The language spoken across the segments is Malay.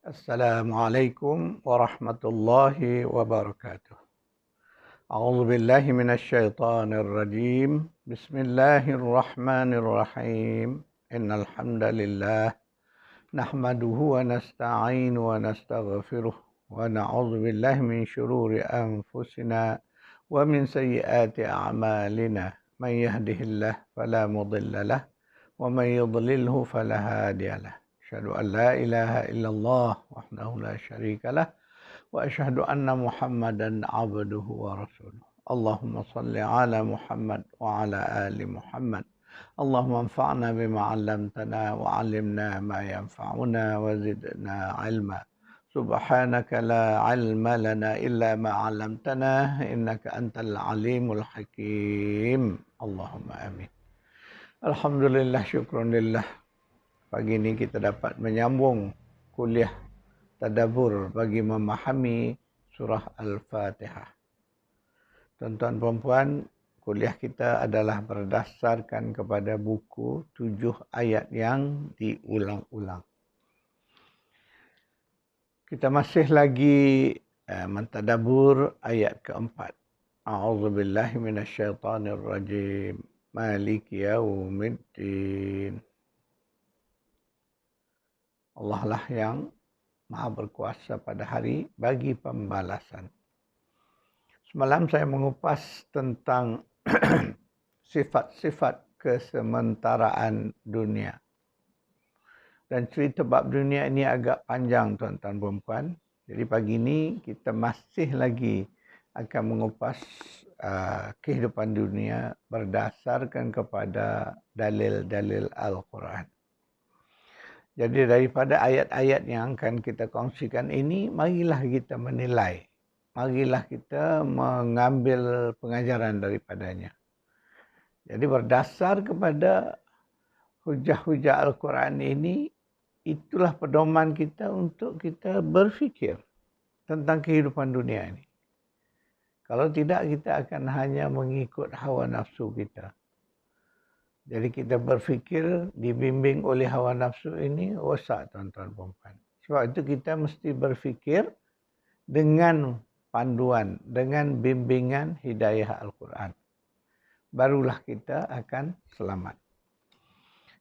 Assalamualaikum warahmatullahi wabarakatuh. A'udzu billahi minasy syaithanir rajim. Bismillahirrahmanirrahim. Innal hamdalillah nahmaduhu wa nasta'inu wa nastaghfiruh wa na'udzu billahi min shururi anfusina wa min sayyiati a'malina. Man yahdihillahu fala mudilla lahu wa man yudlilhu fala hadiya lahu. Asyhadu an la ilaha illallah wahdahu la syarika lah wa asyhadu anna Muhammadan abduhu wa rasuluh. Allahumma salli ala Muhammad wa ala ali Muhammad. Allahumma anfa'na bima 'allamtana wa 'allimna ma yanfa'una wa zidna 'ilma. Subhanaka la 'ilma lana illa ma 'allamtana innaka antal alimul hakim. Allahumma amin. Alhamdulillah, syukrunillah. Pagi ini kita dapat menyambung kuliah tadabbur bagi memahami surah Al-Fatihah. Tuan-tuan perempuan, kuliah kita adalah berdasarkan kepada buku 7 ayat yang diulang-ulang. Kita masih lagi mentadabbur ayat keempat. A'udzubillahi minasyaitonirrajim. Maliki yaumiddin. Allah lah yang maha berkuasa pada hari bagi pembalasan. Semalam saya mengupas tentang sifat-sifat kesementaraan dunia. Dan cerita bab dunia ini agak panjang, tuan-tuan perempuan. Jadi pagi ini kita masih lagi akan mengupas kehidupan dunia berdasarkan kepada dalil-dalil Al-Quran. Jadi daripada ayat-ayat yang akan kita kongsikan ini, marilah kita menilai. Marilah kita mengambil pengajaran daripadanya. Jadi berdasar kepada hujah-hujah Al-Quran ini, itulah pedoman kita untuk kita berfikir tentang kehidupan dunia ini. Kalau tidak, kita akan hanya mengikut hawa nafsu kita. Jadi kita berfikir dibimbing oleh hawa nafsu ini rosak, tuan-tuan perempuan. Sebab itu kita mesti berfikir dengan panduan, dengan bimbingan hidayah Al-Quran. Barulah kita akan selamat.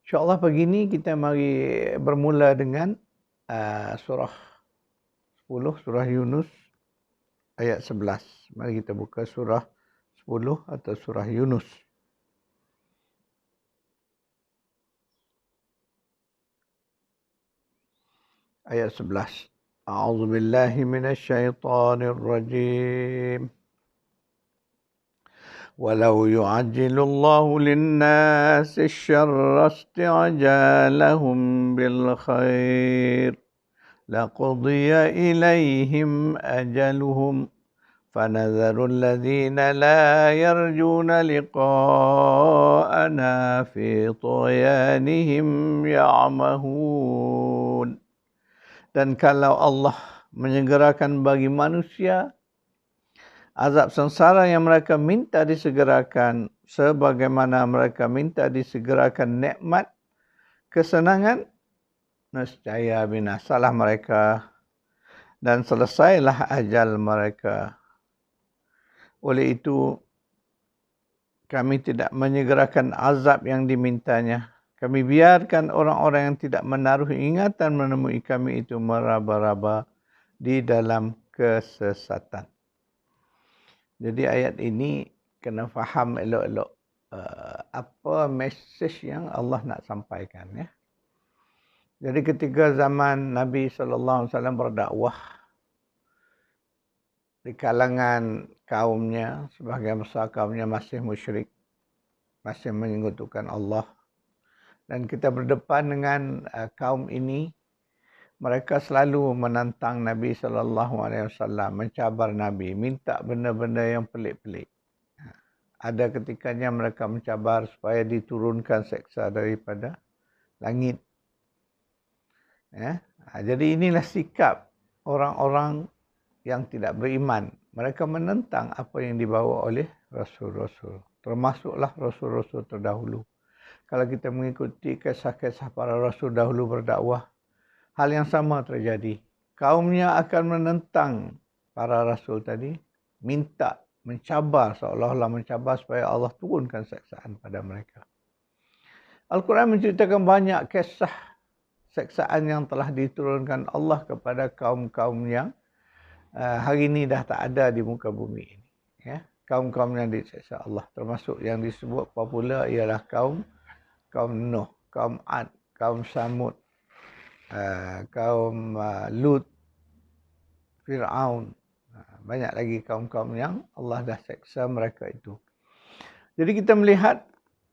InsyaAllah pagi ini kita mari bermula dengan surah 10, surah Yunus ayat 11. Mari kita buka surah 10 atau surah Yunus. Ayat 11. A'udzu billahi minasy syaithanir rajim. Walau yu'ajjilullahu lin-nasi asy-syarra isti'jalahum bil khair laqudiya ilaihim ajaluhum fanadharu alladhina la yarjuna liqa'ana fi tughyanihim ya'mahun. Dan kalau Allah menyegerakan bagi manusia azab sengsara yang mereka minta disegerakan, sebagaimana mereka minta disegerakan nikmat kesenangan, nescaya binasalah mereka dan selesailah ajal mereka. Oleh itu, kami tidak menyegerakan azab yang dimintanya. Kami biarkan orang-orang yang tidak menaruh ingatan menemui kami itu meraba-raba di dalam kesesatan. Jadi ayat ini kena faham elok-elok apa mesej yang Allah nak sampaikan. Ya. Jadi ketika zaman Nabi SAW berdakwah di kalangan kaumnya, sebahagian besar kaumnya masih musyrik, masih menyekutukan Allah. Dan kita berdepan dengan kaum ini, mereka selalu menantang Nabi SAW, mencabar Nabi, minta benda-benda yang pelik-pelik. Ada ketikanya mereka mencabar supaya diturunkan seksa daripada langit. Ya. Jadi inilah sikap orang-orang yang tidak beriman. Mereka menentang apa yang dibawa oleh Rasul-Rasul. Termasuklah Rasul-Rasul terdahulu. Kalau kita mengikuti kisah-kisah para Rasul dahulu berdakwah, hal yang sama terjadi. kaumnya akan menentang para rasul tadi, minta, mencabar, seolah-olah mencabar supaya Allah turunkan seksaan pada mereka. Al-Quran menceritakan banyak kisah seksaan yang telah diturunkan Allah kepada kaum-kaum yang hari ini dah tak ada di muka bumi ini. Ya, kaum-kaum yang diseksa Allah, termasuk yang disebut popular ialah kaum Nuh, kaum Ad, kaum Samud, kaum Lut, Fir'aun. Banyak lagi kaum-kaum yang Allah dah seksa mereka itu. Jadi kita melihat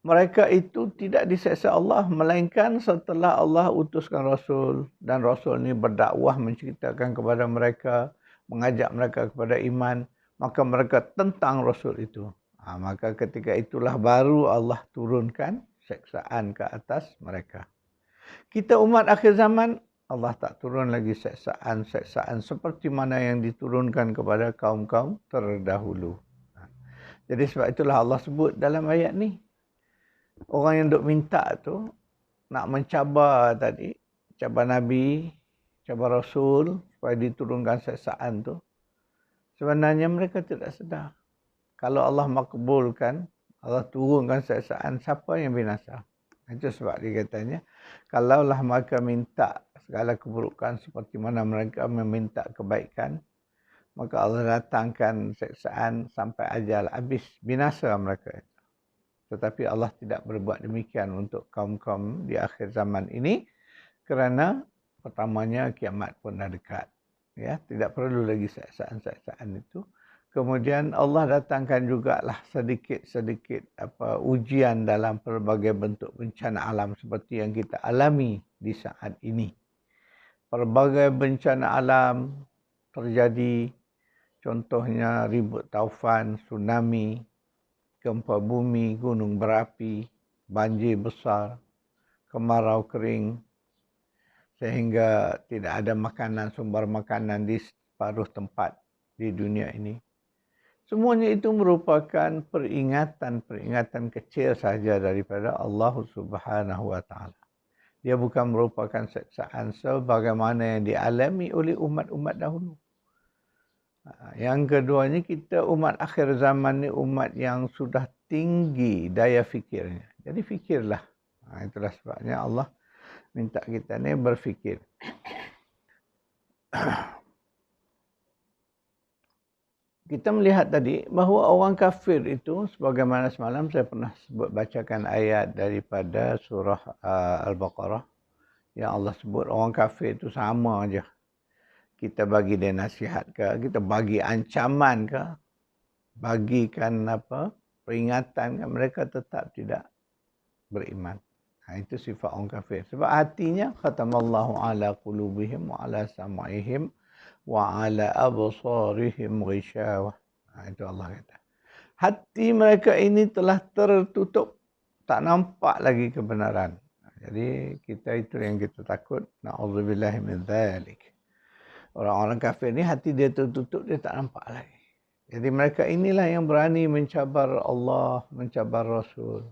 mereka itu tidak diseksa Allah, melainkan setelah Allah utuskan Rasul. Dan Rasul ini berdakwah menceritakan kepada mereka, mengajak mereka kepada iman. Maka mereka tentang Rasul itu. Maka ketika itulah baru Allah turunkan seksaan ke atas mereka. Kita umat akhir zaman, Allah tak turun lagi seksaan seperti mana yang diturunkan kepada kaum-kaum terdahulu. Jadi sebab itulah Allah sebut dalam ayat ni, orang yang duk minta tu, nak mencabar tadi, cabar Nabi, cabar Rasul, supaya diturunkan seksaan tu, sebenarnya mereka tidak sedar. Kalau Allah makbulkan, Allah turunkan seksaan, siapa yang binasa? Itu sebab dia katanya, kalaulah mereka minta segala keburukan seperti mana mereka meminta kebaikan, maka Allah datangkan seksaan sampai ajal habis, binasa mereka. Tetapi Allah tidak berbuat demikian untuk kaum-kaum di akhir zaman ini, kerana pertamanya kiamat pun dah dekat. Ya, tidak perlu lagi seksaan-seksaan itu. Kemudian Allah datangkan jugalah sedikit-sedikit ujian dalam pelbagai bentuk bencana alam seperti yang kita alami di saat ini. Pelbagai bencana alam terjadi, contohnya ribut taufan, tsunami, gempa bumi, gunung berapi, banjir besar, kemarau kering, sehingga tidak ada makanan, sumber makanan di separuh tempat di dunia ini. Semuanya itu merupakan peringatan kecil saja daripada Allah Subhanahu wa taala. Dia bukan merupakan seksaan sebagaimana yang dialami oleh umat-umat dahulu. Yang keduanya, kita umat akhir zaman ni umat yang sudah tinggi daya fikirnya. Jadi fikirlah. Itulah sebabnya Allah minta kita ni berfikir. Kita melihat tadi bahawa orang kafir itu, sebagaimana semalam saya pernah bacakan ayat daripada surah Al-Baqarah, yang Allah sebut orang kafir itu sama aja. Kita bagi dia nasihat ke, kita bagi ancaman ke, bagikan peringatan ke, mereka tetap tidak beriman. Itu sifat orang kafir. Sebab hatinya, khatamallahu ala qulubihim wa ala sam'ihim wa ala absarihim ghishawah. Itu Allah kata. Hati mereka ini telah tertutup, tak nampak lagi kebenaran. Jadi kita itu yang kita takut. Na'udzubillahi min dzalik. Orang-orang kafir ni hati dia tertutup, dia tak nampak lagi. Jadi mereka inilah yang berani mencabar Allah, mencabar Rasul.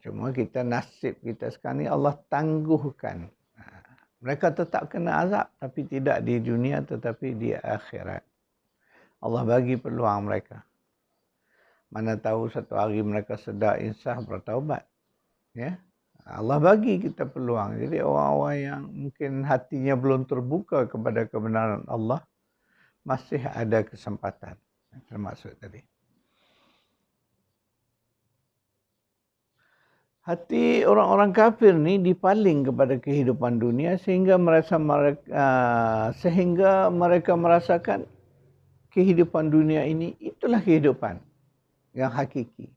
Cuma kita nasib kita sekarang ni Allah tangguhkan. Mereka tetap kena azab, tapi tidak di dunia tetapi di akhirat. Allah bagi peluang mereka. Mana tahu satu hari mereka sedar insaf bertaubat. Ya, Allah bagi kita peluang. Jadi orang-orang yang mungkin hatinya belum terbuka kepada kebenaran Allah, masih ada kesempatan. Termasuk tadi. Hati orang-orang kafir ni dipaling kepada kehidupan dunia sehingga mereka merasakan kehidupan dunia ini itulah kehidupan yang hakiki.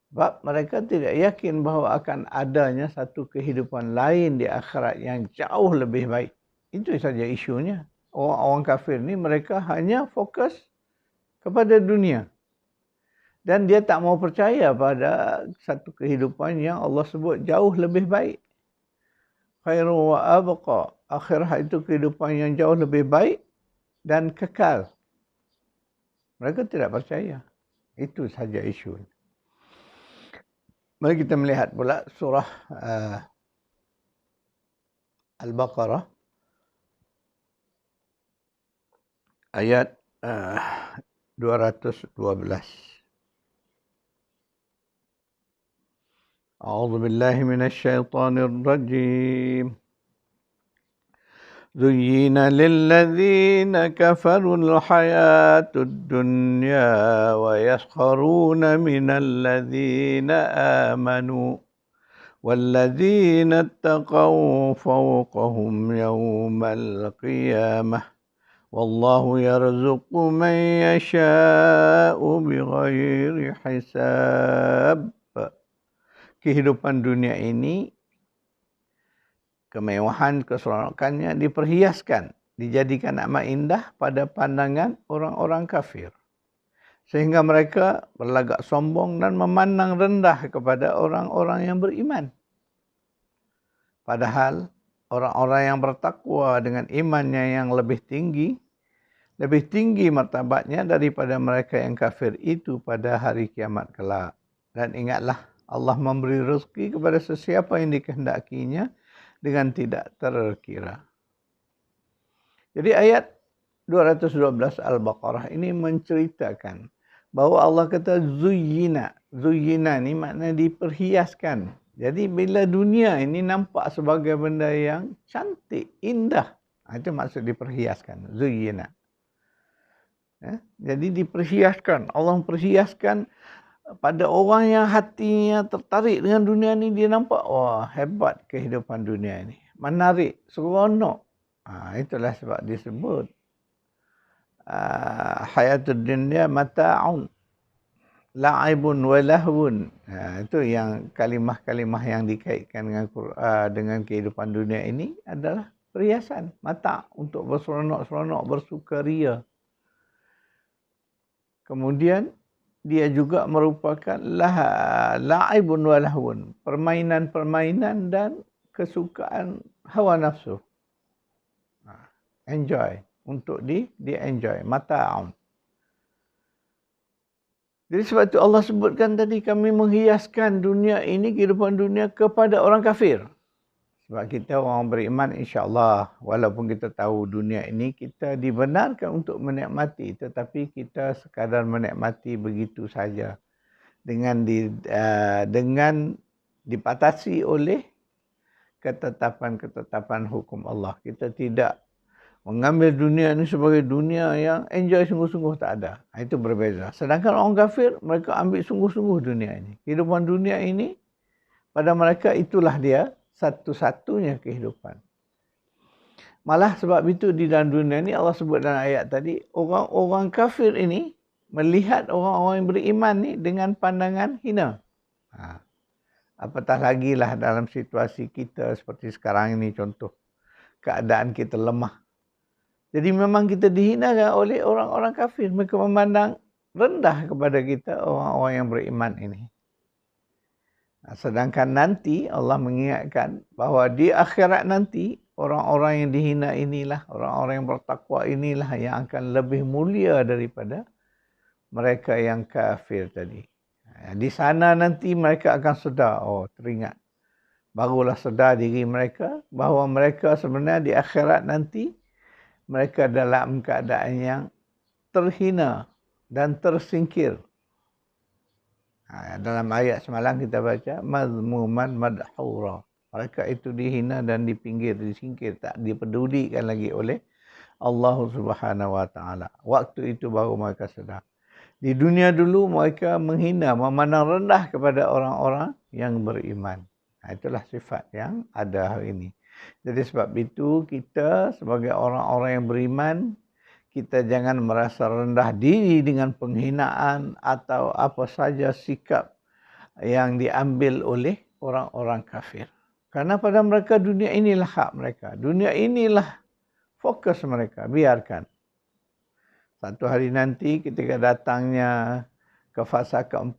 Sebab mereka tidak yakin bahawa akan adanya satu kehidupan lain di akhirat yang jauh lebih baik. Itu saja isunya. Orang-orang kafir ni mereka hanya fokus kepada dunia. Dan dia tak mau percaya pada satu kehidupan yang Allah sebut jauh lebih baik. Khairu wa abqa. Akhirah itu kehidupan yang jauh lebih baik dan kekal. Mereka tidak percaya. Itu saja isu. Mari kita melihat pula surah Al-Baqarah ayat 212. A'udzu billahi minasy syaithanir rajim. زين للذين كفروا الحياة الدنيا ويسخرون من الذين آمنوا والذين اتقوا فوقهم يوم القيامة والله يرزق من يشاء بغير حساب. Kehidupan dunia ini, kemewahan, keseronokannya diperhiaskan, dijadikan amat indah pada pandangan orang-orang kafir. Sehingga mereka berlagak sombong dan memandang rendah kepada orang-orang yang beriman. Padahal orang-orang yang bertakwa dengan imannya yang lebih tinggi martabatnya daripada mereka yang kafir itu pada hari kiamat kelak. Dan ingatlah, Allah memberi rezeki kepada sesiapa yang dikehendakinya dengan tidak terkira. Jadi ayat 212 Al-Baqarah ini menceritakan bahawa Allah kata zuyyina. Zuyyina ni maknanya diperhiaskan. Jadi bila dunia ini nampak sebagai benda yang cantik, indah, itu maksud diperhiaskan. Zuyyina. Jadi diperhiaskan. Allah memperhiaskan pada orang yang hatinya tertarik dengan dunia ni, dia nampak, wah hebat kehidupan dunia ini. Menarik, seronok. Itulah sebab disebut hayatud dunya mata'un la'ibun wa lahwun. Itu yang kalimah-kalimah yang dikaitkan dengan kehidupan dunia ini adalah perhiasan, mata' untuk berseronok-seronok, bersukaria. Kemudian dia juga merupakan la'ibun wa lahwun, permainan-permainan dan kesukaan hawa nafsu. Enjoy, untuk di-enjoy, mata'un. Jadi sebab itu Allah sebutkan tadi, kami menghiaskan dunia ini, kehidupan dunia kepada orang kafir. Sebab kita orang beriman, insya-Allah, walaupun kita tahu dunia ini kita dibenarkan untuk menikmati, tetapi kita sekadar menikmati begitu saja dengan dipatasi oleh ketetapan-ketetapan hukum Allah. Kita tidak mengambil dunia ini sebagai dunia yang enjoy sungguh-sungguh, tak ada. Itu berbeza. Sedangkan orang kafir, mereka ambil sungguh-sungguh dunia ini. Kehidupan dunia ini pada mereka itulah dia satu-satunya kehidupan. Malah sebab itu di dalam dunia ini Allah sebut dalam ayat tadi, orang-orang kafir ini melihat orang-orang yang beriman ni dengan pandangan hina. Apatah lagi lah dalam situasi kita seperti sekarang ini, contoh keadaan kita lemah. Jadi memang kita dihinakan oleh orang-orang kafir. Mereka memandang rendah kepada kita, orang-orang yang beriman ini. Sedangkan nanti Allah mengingatkan bahawa di akhirat nanti, orang-orang yang dihina inilah, orang-orang yang bertakwa inilah yang akan lebih mulia daripada mereka yang kafir tadi. Di sana nanti mereka akan sedar, teringat. Barulah sedar diri mereka bahawa mereka sebenarnya di akhirat nanti, mereka dalam keadaan yang terhina dan tersingkir. Dalam ayat semalam kita baca, mazmuman madhura. Mereka itu dihina dan dipinggir, disingkir, tak dipedulikan lagi oleh Allah Subhanahu wa taala. Waktu itu baru mereka sedar. Di dunia dulu mereka menghina, memandang rendah kepada orang-orang yang beriman. Itulah sifat yang ada hari ini. Jadi sebab itu kita sebagai orang-orang yang beriman, kita jangan merasa rendah diri dengan penghinaan atau apa saja sikap yang diambil oleh orang-orang kafir. Karena pada mereka dunia inilah hak mereka. Dunia inilah fokus mereka. Biarkan. Satu hari nanti ketika datangnya ke fasa keempat,